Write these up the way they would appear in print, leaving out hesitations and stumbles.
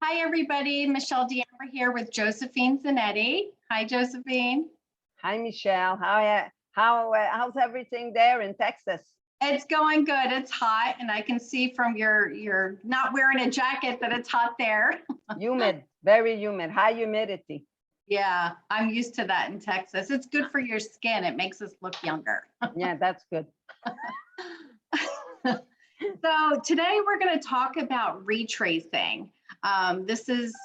Hi, everybody. Michelle D'Amber here with Josephine Zanetti. Hi, Josephine. Hi, Michelle. How's everything there in Texas? It's going good. It's hot, and I can see from your not wearing a jacket that it's hot there. Humid, very humid, high humidity. Yeah, I'm used to that in Texas. It's good for your skin. It makes us look younger. Yeah, that's good. So today we're going to talk about retracing. This is,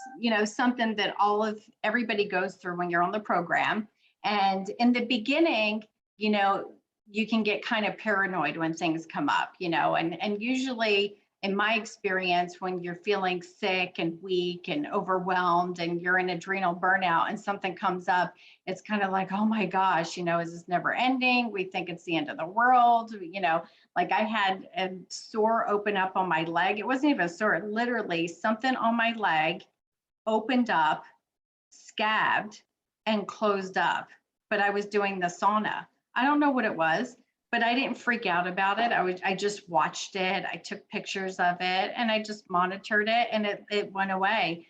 something that everybody goes through when you're on the program. And in the beginning, you can get kind of paranoid when things come up, and usually in my experience, when you're feeling sick and weak and overwhelmed and you're in adrenal burnout and something comes up, it's kind of like, oh my gosh, is this never ending? We think it's the end of the world. Like I had a sore open up on my leg. It wasn't even a sore, literally something on my leg opened up, scabbed, and closed up. But I was doing the sauna. I don't know what it was, but I didn't freak out about it. I just watched it. I took pictures of it and I just monitored it, and it went away.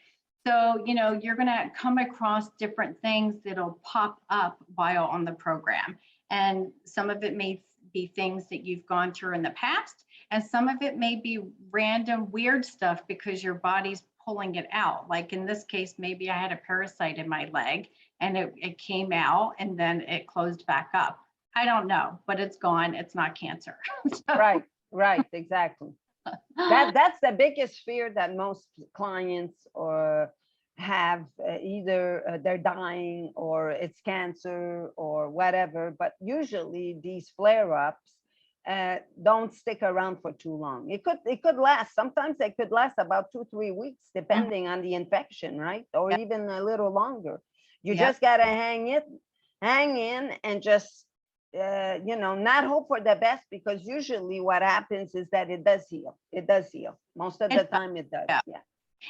So, you're going to come across different things that'll pop up while on the program. And some of it may be things that you've gone through in the past, and some of it may be random weird stuff because your body's pulling it out. Like in this case, maybe I had a parasite in my leg and it came out and then it closed back up. I don't know, but it's gone. It's not cancer. Right, exactly. That's the biggest fear that most clients or have, either they're dying or it's cancer or whatever. But usually these flare-ups don't stick around for too long. It could last. Sometimes they could last about 2-3 weeks, depending on the infection, right? Or even a little longer. You just gotta hang in, and just not hope for the best, because usually what happens is that it does heal. It does heal. Most of the time it does. Yeah.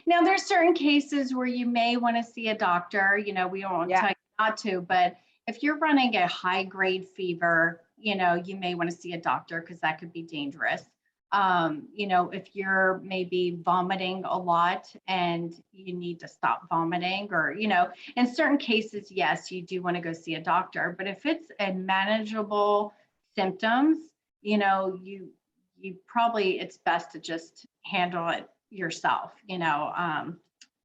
Now, there's certain cases where you may want to see a doctor. We don't want to tell you not to, but if you're running a high grade fever, you may want to see a doctor because that could be dangerous. If you're maybe vomiting a lot and you need to stop vomiting, or, in certain cases, yes, you do want to go see a doctor. But if it's a manageable symptoms, you probably, it's best to just handle it yourself.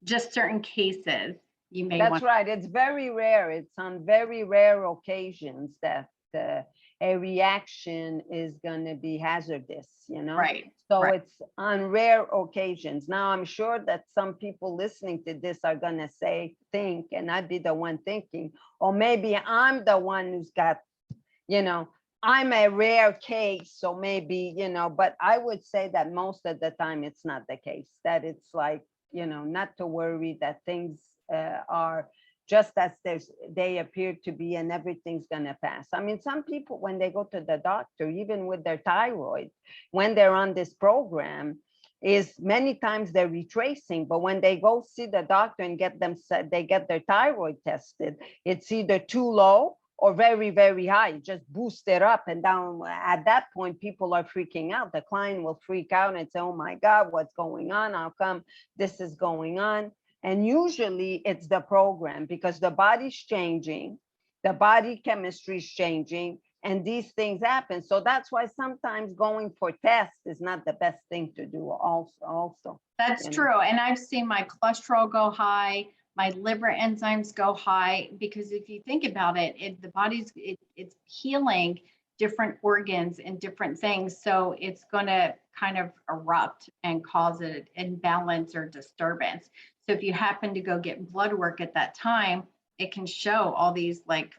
Just certain cases you may That's right. It's very rare. It's on very rare occasions that a reaction is going to be hazardous, Right. So it's on rare occasions. Now, I'm sure that some people listening to this are going to think, and I'd be the one thinking, or maybe I'm the one who's got, I'm a rare case. So maybe, but I would say that most of the time it's not the case, that it's like, not to worry, that things are just as they appear to be, and everything's going to pass. I mean, some people, when they go to the doctor, even with their thyroid, when they're on this program, is many times they're retracing, but when they go see the doctor and they get their thyroid tested, it's either too low or very, very high. Just boost it up and down. At that point, people are freaking out. The client will freak out and say, oh my God, what's going on? How come this is going on? And usually it's the program, because the body's changing, the body chemistry is changing, and these things happen. So that's why sometimes going for tests is not the best thing to do also. That's true. And I've seen my cholesterol go high, my liver enzymes go high, because if you think about it, the body's it's healing different organs and different things. So it's going to kind of erupt and cause an imbalance or disturbance. So if you happen to go get blood work at that time, it can show all these like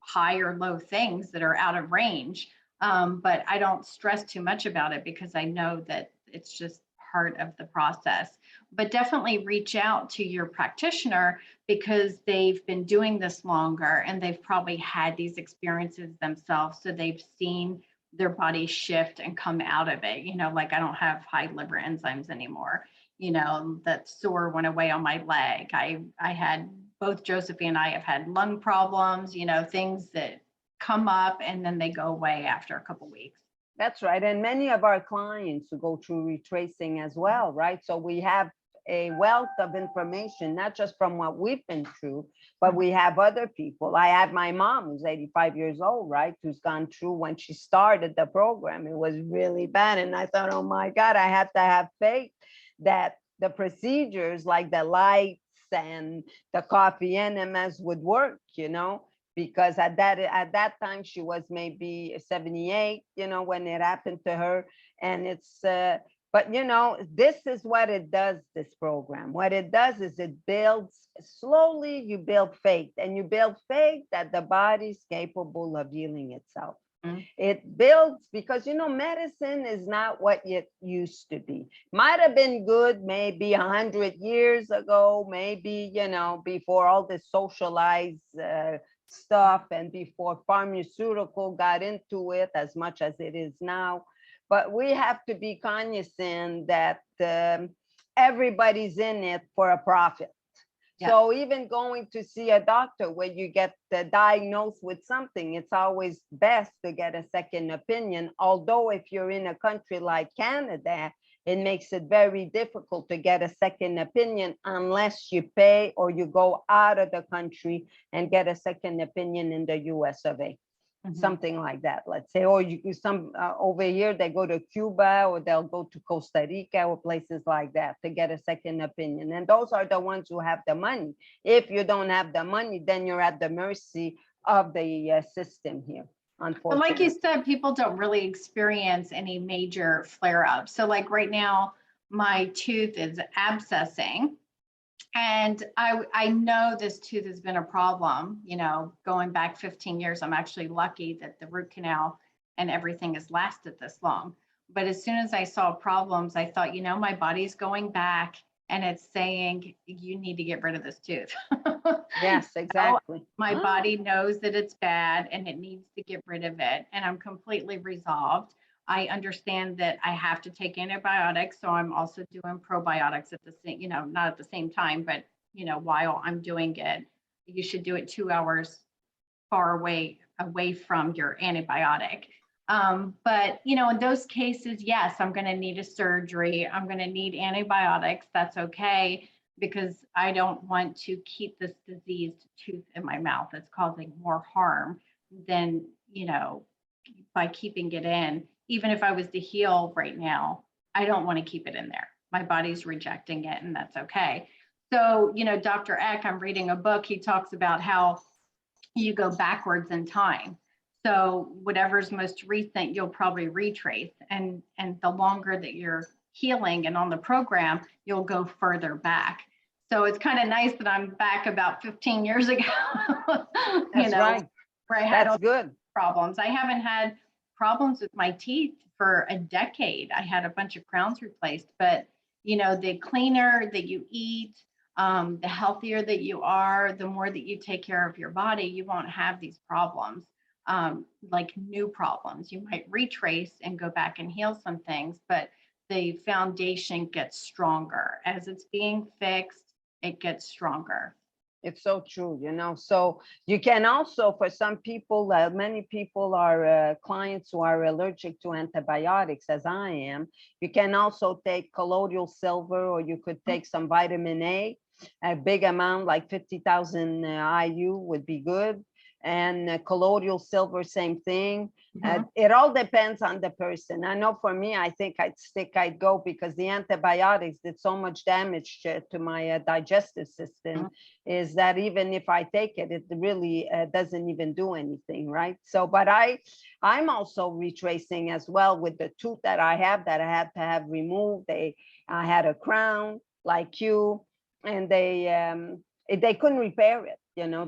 high or low things that are out of range. But I don't stress too much about it because I know that it's just part of the process. But definitely reach out to your practitioner, because they've been doing this longer and they've probably had these experiences themselves. So they've seen their body shift and come out of it. Like I don't have high liver enzymes anymore. That sore went away on my leg. I had, both Josephine and I have had lung problems, things that come up and then they go away after a couple of weeks. That's right. And many of our clients who go through retracing as well, right? So we have a wealth of information, not just from what we've been through, but we have other people. I have my mom, who's 85 years old, right, who's gone through, when she started the program, it was really bad. And I thought, oh my God, I had to have faith that the procedures like the lights and the coffee enemas would work, because at that time she was maybe 78, when it happened to her. And it's but this is what it does, this program. What it does is it builds slowly, you build faith, and you build faith that the body's capable of healing itself. It builds, because medicine is not what it used to be. Might have been good maybe 100 years ago, maybe before all this socialized stuff and before pharmaceutical got into it as much as it is now. But we have to be cognizant that everybody's in it for a profit. Yeah. So even going to see a doctor where you get diagnosed with something, it's always best to get a second opinion. Although if you're in a country like Canada, it makes it very difficult to get a second opinion unless you pay or you go out of the country and get a second opinion in the US of A. Something like that, let's say. Or over here, they go to Cuba, or they'll go to Costa Rica or places like that to get a second opinion. And those are the ones who have the money. If you don't have the money, then you're at the mercy of the system here, unfortunately. But like you said, people don't really experience any major flare-ups. So like right now, my tooth is abscessing. And I know this tooth has been a problem, going back 15 years. I'm actually lucky that the root canal and everything has lasted this long. But as soon as I saw problems, I thought, my body's going back and it's saying, you need to get rid of this tooth. Yes, exactly. So my body knows that it's bad and it needs to get rid of it. And I'm completely resolved. I understand that I have to take antibiotics, so I'm also doing probiotics at the same, not at the same time, but while I'm doing it, you should do it 2 hours far away from your antibiotic. But in those cases, yes, I'm going to need a surgery. I'm going to need antibiotics. That's okay, because I don't want to keep this diseased tooth in my mouth. It's causing more harm than by keeping it in. Even if I was to heal right now, I don't want to keep it in there. My body's rejecting it, and that's okay. So, Dr. Eck, I'm reading a book. He talks about how you go backwards in time. So whatever's most recent, you'll probably retrace. And the longer that you're healing and on the program, you'll go further back. So it's kind of nice that I'm back about 15 years ago. That's right. Where I had That's good. Problems. I haven't had problems with my teeth for a decade. I had a bunch of crowns replaced, but the cleaner that you eat, the healthier that you are, the more that you take care of your body, you won't have these problems, like new problems. You might retrace and go back and heal some things, but the foundation gets stronger. As it's being fixed, it gets stronger. It's so true, So you can also, for some people, many people are clients who are allergic to antibiotics, as I am. You can also take colloidal silver, or you could take some vitamin A big amount, like 50,000 IU would be good. And colloidal silver, same thing. It all depends on the person. I know for me, I think I'd go, because the antibiotics did so much damage to my digestive system, is that even if I take it, it really doesn't even do anything, right? So, but I'm also retracing as well with the tooth that I had to have removed. I had a crown like you, and they couldn't repair it.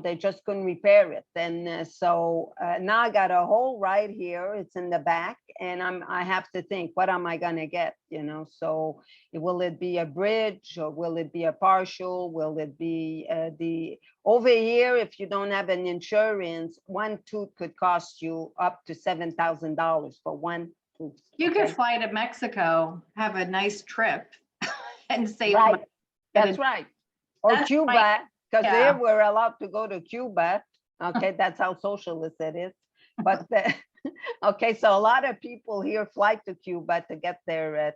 They just couldn't repair it. And so now I got a hole right here. It's in the back, and I have to think, what am I gonna get? So will it be a bridge, or will it be a partial? Will it be over here? If you don't have an insurance, one tooth could cost you up to $7,000 for one tooth. You could fly to Mexico, have a nice trip, and save money. Money. That's right. Or Cuba. Because there we're allowed to go to Cuba. Okay, that's how socialist it is. But okay, so a lot of people here fly to Cuba to get their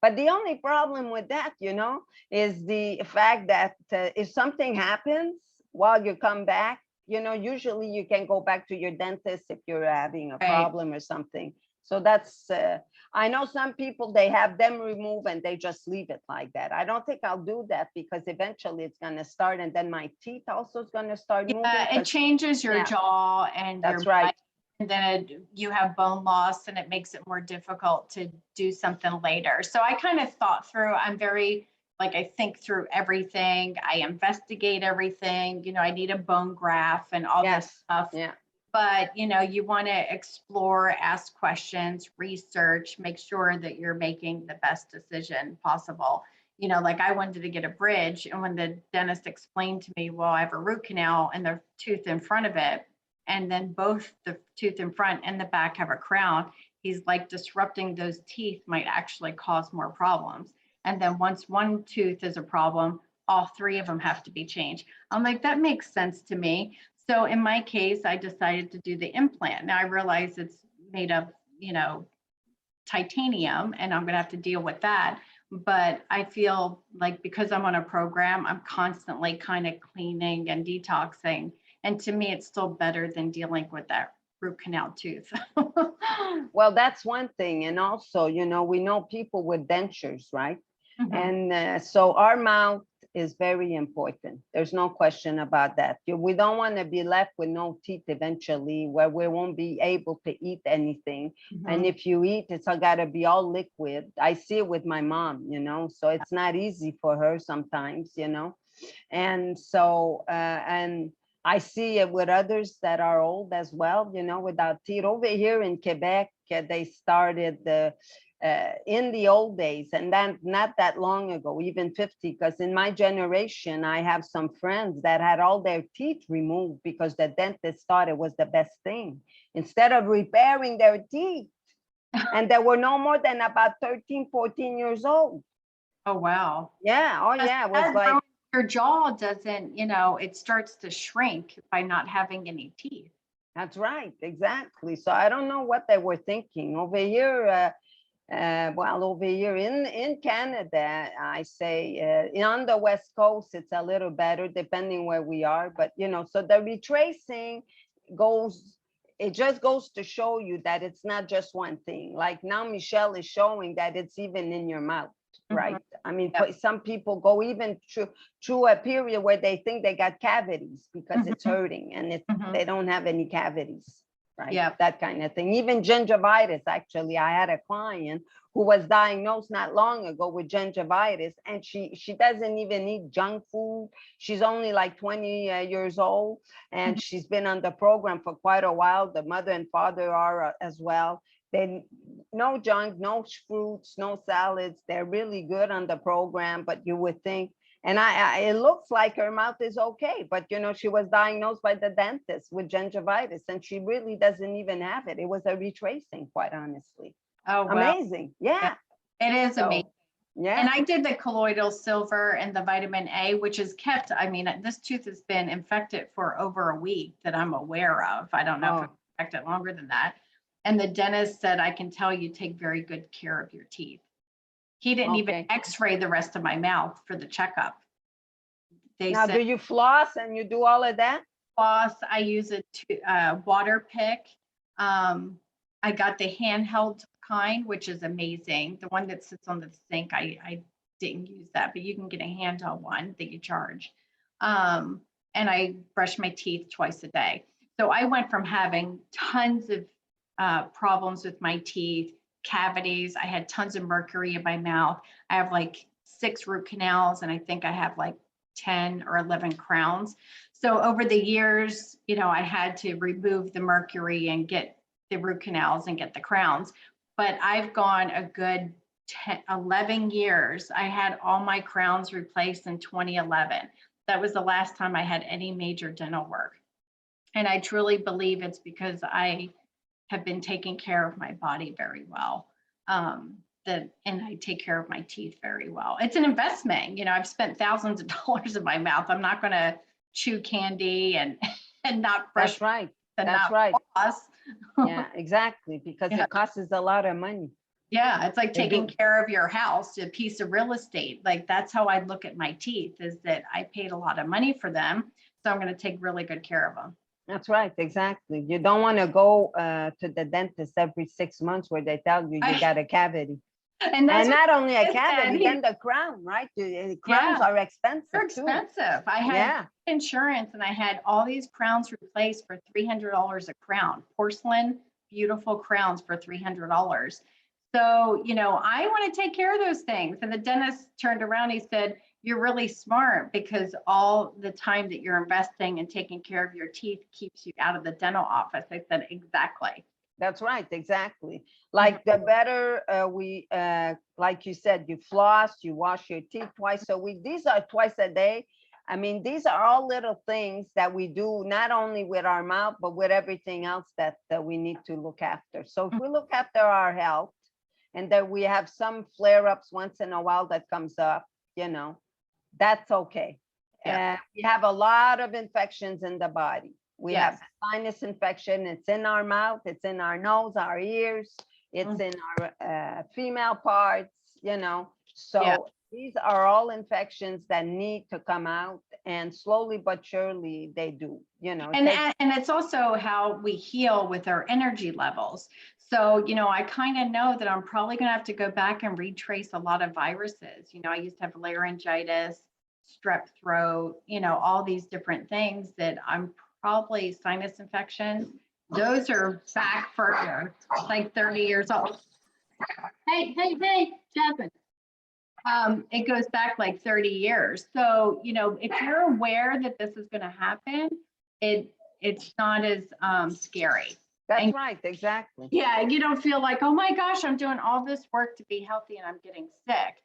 But the only problem with that, is the fact that if something happens while you come back, usually you can go back to your dentist if you're having a Right. problem or something. So that's, I know some people, they have them removed and they just leave it like that. I don't think I'll do that because eventually it's going to start. And then my teeth also is going to start moving. Yeah, it changes your jaw and your That's right. bite, and then you have bone loss and it makes it more difficult to do something later. So I kind of thought through, I'm very, like, I think through everything. I investigate everything. I need a bone graft and all this stuff. Yeah. But, you want to explore, ask questions, research, make sure that you're making the best decision possible. Like I wanted to get a bridge, and when the dentist explained to me, well, I have a root canal and the tooth in front of it, and then both the tooth in front and the back have a crown, he's like, disrupting those teeth might actually cause more problems. And then once one tooth is a problem, all three of them have to be changed. I'm like, that makes sense to me. So in my case, I decided to do the implant. Now I realize it's made of, titanium, and I'm going to have to deal with that. But I feel like because I'm on a program, I'm constantly kind of cleaning and detoxing. And to me, it's still better than dealing with that root canal tooth. Well, that's one thing. And also, we know people with dentures, right? Mhm. And so our mouth is very important. There's no question about that. We don't want to be left with no teeth eventually, where we won't be able to eat anything. And Mhm. if you eat, it's got to be all liquid. I see it with my mom, so it's not easy for her sometimes, And so, and I see it with others that are old as well, without teeth. Over here in Quebec, they started in the old days, and then not that long ago, even 50, because in my generation, I have some friends that had all their teeth removed because the dentist thought it was the best thing. Instead of repairing their teeth, and they were no more than about 13, 14 years old. Oh, wow. Yeah. Oh, yeah. It was like, your jaw doesn't, it starts to shrink by not having any teeth. that's right. Exactly. So I don't know what they were thinking over here. Well, over here in Canada, I say on the West Coast, it's a little better depending where we are. But, so the retracing it just goes to show you that it's not just one thing. Like now, Michelle is showing that it's even in your mouth, right? I mean, some people go even through a period where they think they got cavities because it's hurting, and they don't have any cavities. Right. Yeah. That kind of thing. Even gingivitis. Actually, I had a client who was diagnosed not long ago with gingivitis, and she doesn't even eat junk food. She's only like 20 years old, and she's been on the program for quite a while. The mother and father are as well. They no junk, no fruits, no salads. They're really good on the program, but you would think. And it looks like her mouth is okay, but she was diagnosed by the dentist with gingivitis, and she really doesn't even have it. It was a retracing, quite honestly. Oh, wow. Amazing. Yeah. It is amazing. Yeah. And I did the colloidal silver and the vitamin A, which is kept. I mean, this tooth has been infected for over a week that I'm aware of. I don't know if it's infected longer than that. And the dentist said, I can tell you take very good care of your teeth. He didn't even x-ray the rest of my mouth for the checkup. Now, do you floss and you do all of that? Floss, I use a water pick. I got the handheld kind, which is amazing. The one that sits on the sink, I didn't use that, but you can get a handheld one that you charge. And I brush my teeth twice a day. So I went from having tons of problems with my teeth, cavities. I had tons of mercury in my mouth. I have like 6 root canals, and I think I have like 10 or 11 crowns. So over the years, I had to remove the mercury and get the root canals and get the crowns. But I've gone a good 11 years. I had all my crowns replaced in 2011. That was the last time I had any major dental work. And I truly believe it's because I have been taking care of my body very well. And I take care of my teeth very well. It's an investment. I've spent thousands of dollars in my mouth. I'm not going to chew candy and not brush. That's right. And That's not right. floss. Yeah, exactly. Because it costs a lot of money. Yeah, it's like They taking do. care of your house, a piece of real estate. Like that's how I look at my teeth, is that I paid a lot of money for them, so I'm going to take really good care of them. That's right, exactly. You don't want to go to the dentist every 6 months where they tell you you got a cavity. And that's And what not only a he said. cavity, then the crown, right? The crowns are expensive They're too. expensive. I had insurance and I had all these crowns replaced for $300 a crown, porcelain, beautiful crowns for $300. So, I want to take care of those things. And the dentist turned around, he said, "You're really smart because all the time that you're investing and taking care of your teeth keeps you out of the dental office." I said, "Exactly." That's right, exactly. Like the better like you said, you floss, you wash your teeth twice a week. These are twice a day. I mean, these are all little things that we do, not only with our mouth, but with everything else that we need to look after. So if we look after our health and that we have some flare-ups once in a while that comes up, that's okay. Yeah. We have a lot of infections in the body. We Yes. have sinus infection. It's in our mouth, it's in our nose, our ears, it's in our female parts, So these are all infections that need to come out, and slowly but surely they do, And it's also how we heal with our energy levels. So, I kind of know that I'm probably going to have to go back and retrace a lot of viruses. I used to have laryngitis, strep throat, all these different things that I'm probably sinus infections. Those are back further, like 30 years old. Hey, Jasmine. It goes back like 30 years. So, if you're aware that this is going to happen, it's not as scary. That's right, exactly. Yeah, you don't feel like, oh my gosh, I'm doing all this work to be healthy and I'm getting sick.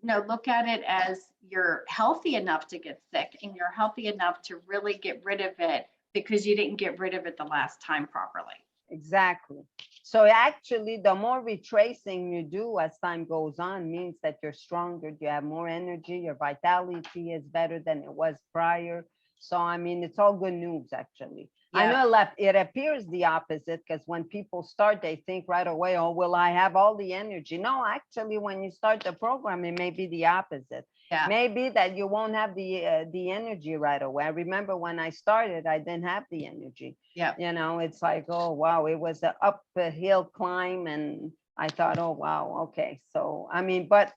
Look at it as you're healthy enough to get sick and you're healthy enough to really get rid of it because you didn't get rid of it the last time properly. Exactly. So actually, the more retracing you do as time goes on means that you're stronger, you have more energy, your vitality is better than it was prior. So, I mean, it's all good news, actually. Yeah. I know it appears the opposite, because when people start, they think right away, oh, will I have all the energy? No, actually, when you start the program, it may be the opposite. Yeah. Maybe that you won't have the energy right away. I remember when I started, I didn't have the energy. Yeah. It's like, oh, wow, it was an uphill climb. And I thought, oh, wow, okay. So, I mean, but,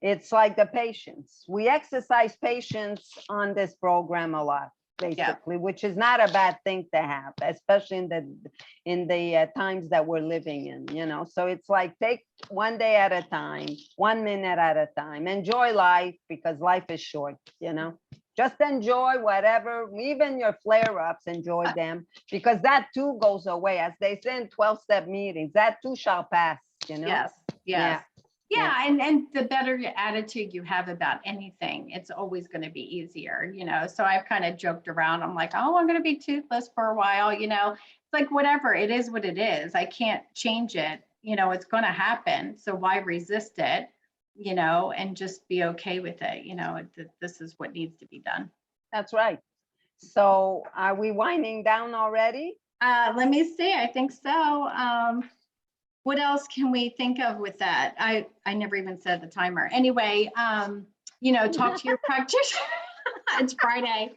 it's like the patience. We exercise patience on this program a lot, basically, which is not a bad thing to have, especially in the times that we're living in, So it's like, take one day at a time, 1 minute at a time, enjoy life, because life is short, Just enjoy whatever, even your flare-ups, enjoy them, because that too goes away. As they say in 12-step meetings, that too shall pass, Yes. Yeah. Yeah, and the better attitude you have about anything, it's always going to be easier, So I've kind of joked around. I'm like, oh, I'm going to be toothless for a while, It's like, whatever, it is what it is. I can't change it, it's going to happen. So why resist it, and just be okay with it, this is what needs to be done. That's right. So are we winding down already? Let me see. I think so. What else can we think of with that? I never even said the timer. Anyway, talk to your practitioner. It's Friday.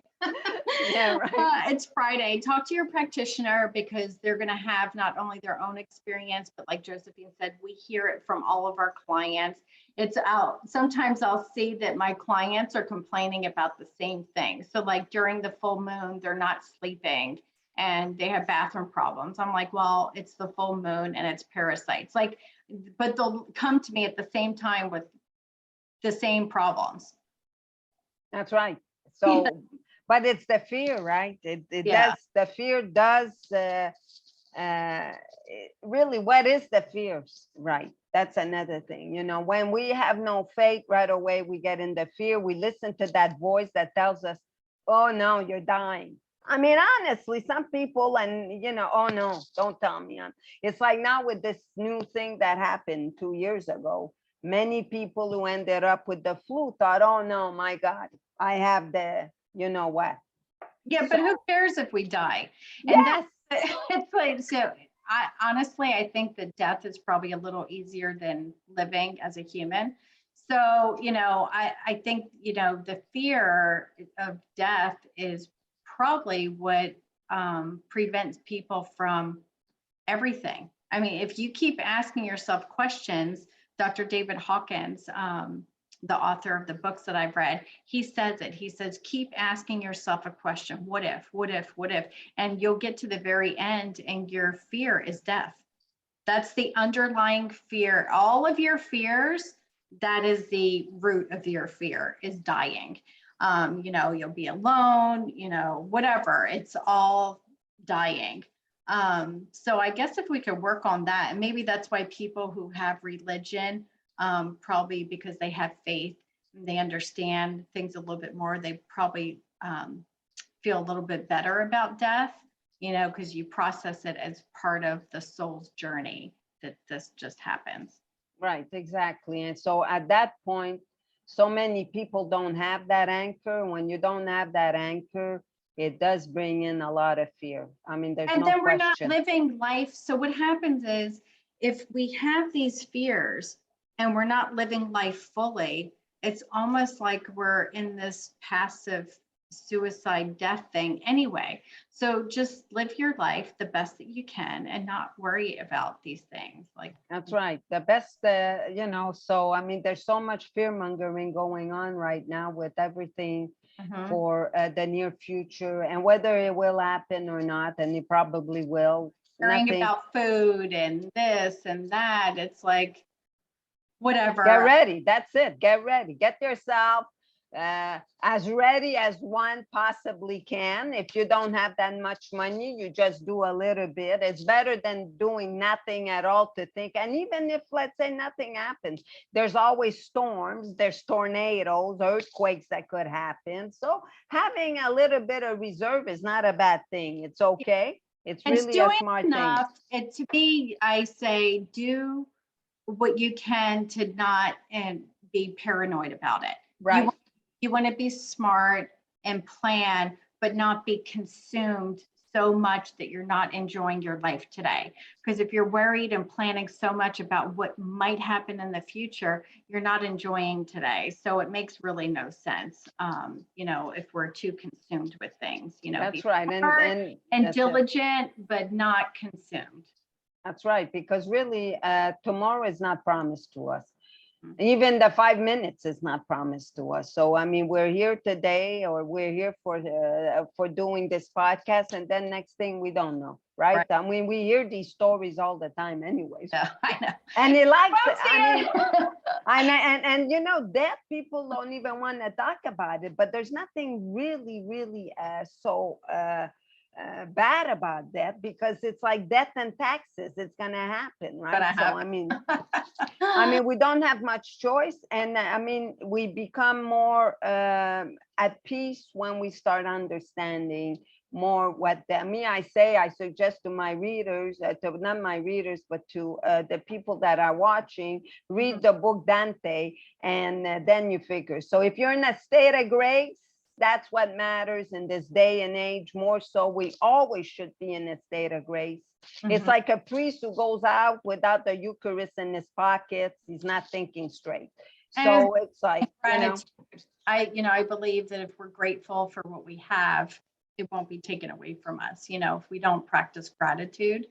Yeah, right. It's Friday. Talk to your practitioner, because they're going to have not only their own experience, but like Josephine said, we hear it from all of our clients. It's out. Sometimes I'll see that my clients are complaining about the same thing. So like during the full moon, they're not sleeping and they have bathroom problems. I'm like, well, it's the full moon and it's parasites. Like, but they'll come to me at the same time with the same problems. That's right. So, but it's the fear, right? It does. The fear does. Really, what is the fear, right? That's another thing. When we have no faith, right away we get in the fear. We listen to that voice that tells us, "Oh no, you're dying." I mean, honestly, some people, and oh no, don't tell me. It's like now with this new thing that happened 2 years ago, many people who ended up with the flu thought, oh no, my God, I have the, what. Yeah, but who cares if we die? And yes. It's like, so I honestly, I think that death is probably a little easier than living as a human. So, I think, the fear of death is probably what prevents people from everything. I mean, if you keep asking yourself questions, Dr. David Hawkins, the author of the books that I've read, he says it. He says, keep asking yourself a question. What if, what if, what if? And you'll get to the very end and your fear is death. That's the underlying fear. All of your fears, that is the root of your fear, is dying. You'll be alone, whatever. It's all dying. So I guess if we could work on that, and maybe that's why people who have religion, probably because they have faith, they understand things a little bit more, they probably feel a little bit better about death, because you process it as part of the soul's journey that this just happens. Right, exactly. And so at that point, so many people don't have that anchor. When you don't have that anchor, it does bring in a lot of fear. I mean, there's And no then we're not question. living life. So what happens is, if we have these fears and we're not living life fully, it's almost like we're in this passive suicide death thing anyway. So just live your life the best that you can and not worry about these things. Like, That's right. The best, so I mean, there's so much fear mongering going on right now with everything for the near future, and whether it will happen or not, and it probably will. worrying Nothing. about food and this and that. It's like, whatever. Get ready. That's it. Get ready. Get yourself as ready as one possibly can. If you don't have that much money, you just do a little bit. It's better than doing nothing at all to think. And even if, let's say, nothing happens, there's always storms, there's tornadoes, earthquakes that could happen. So having a little bit of reserve is not a bad thing. It's okay. It's really a smart thing. And to me, I say, do what you can to not and be paranoid about it. Right. You want to be smart and plan, but not be consumed so much that you're not enjoying your life today. Because if you're worried and planning so much about what might happen in the future, you're not enjoying today. So it makes really no sense, if we're too consumed with things. That's be right. smart and diligent, but not consumed. That's right, because really tomorrow is not promised to us. Even the 5 minutes is not promised to us. So I mean, we're here today, or we're here for doing this podcast, and then next thing we don't know, right? I mean, we hear these stories all the time, anyways. Yeah, I know. And it likes. Death, people don't even want to talk about it, but there's nothing really, really bad about that, because it's like death and taxes. It's gonna happen, right? So I mean, we don't have much choice, and I mean, we become more at peace when we start understanding more what that. I suggest to my readers, to not my readers, but to the people that are watching, read the book Dante, and then you figure. So if you're in a state of grace, that's what matters in this day and age. More so, we always should be in a state of grace. It's like a priest who goes out without the Eucharist in his pockets. He's not thinking straight. So it's like, I believe that if we're grateful for what we have, it won't be taken away from us. If we don't practice gratitude,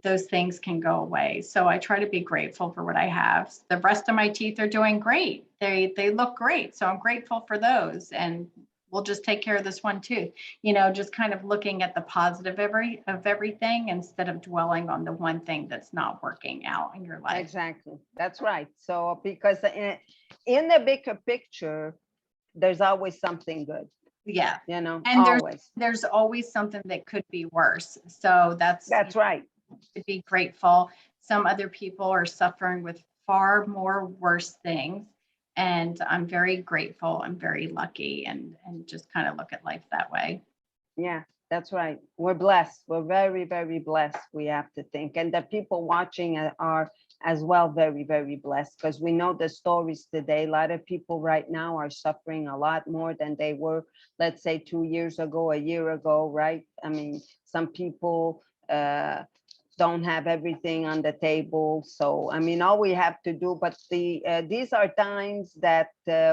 those things can go away. So I try to be grateful for what I have. The rest of my teeth are doing great. They look great. So I'm grateful for those, and we'll just take care of this one too. Just kind of looking at the positive of everything instead of dwelling on the one thing that's not working out in your life. Exactly. That's right. So because in the bigger picture, there's always something good. Yeah. And there's always something that could be worse. So that's right. To be grateful. Some other people are suffering with far more worse things. And I'm very grateful. I'm very lucky, and just kind of look at life that way. Yeah, that's right. We're blessed. We're very, very blessed, we have to think. And the people watching are as well very, very blessed, because we know the stories today. A lot of people right now are suffering a lot more than they were, let's say, 2 years ago, a year ago, right? I mean, some people don't have everything on the table. So, I mean, all we have to do, but these are times that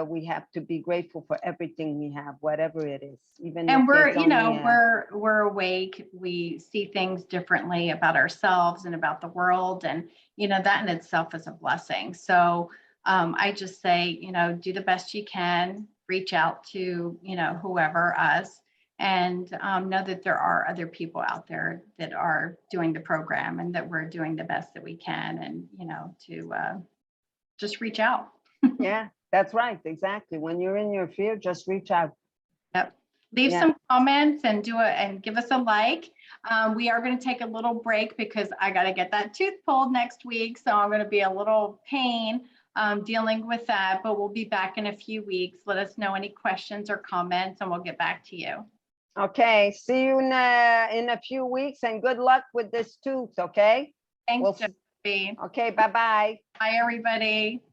we have to be grateful for everything we have, whatever it is, even And if we're, it's you only know, we're awake. We see things differently about ourselves and about the world. And, you know, that in itself is a blessing. So I just say, you know, do the best you can, reach out to, you know, whoever, us, and know that there are other people out there that are doing the program and that we're doing the best that we can, and, you know, to just reach out. Yeah, that's right. Exactly. When you're in your fear, just reach out. Yep. Leave some comments and and give us a like. We are going to take a little break because I got to get that tooth pulled next week. So I'm going to be a little pain dealing with that, but we'll be back in a few weeks. Let us know any questions or comments and we'll get back to you. Okay. See you in a few weeks, and good luck with this tooth. Okay. Thanks, Josephine. Okay. Bye-bye. Bye, everybody.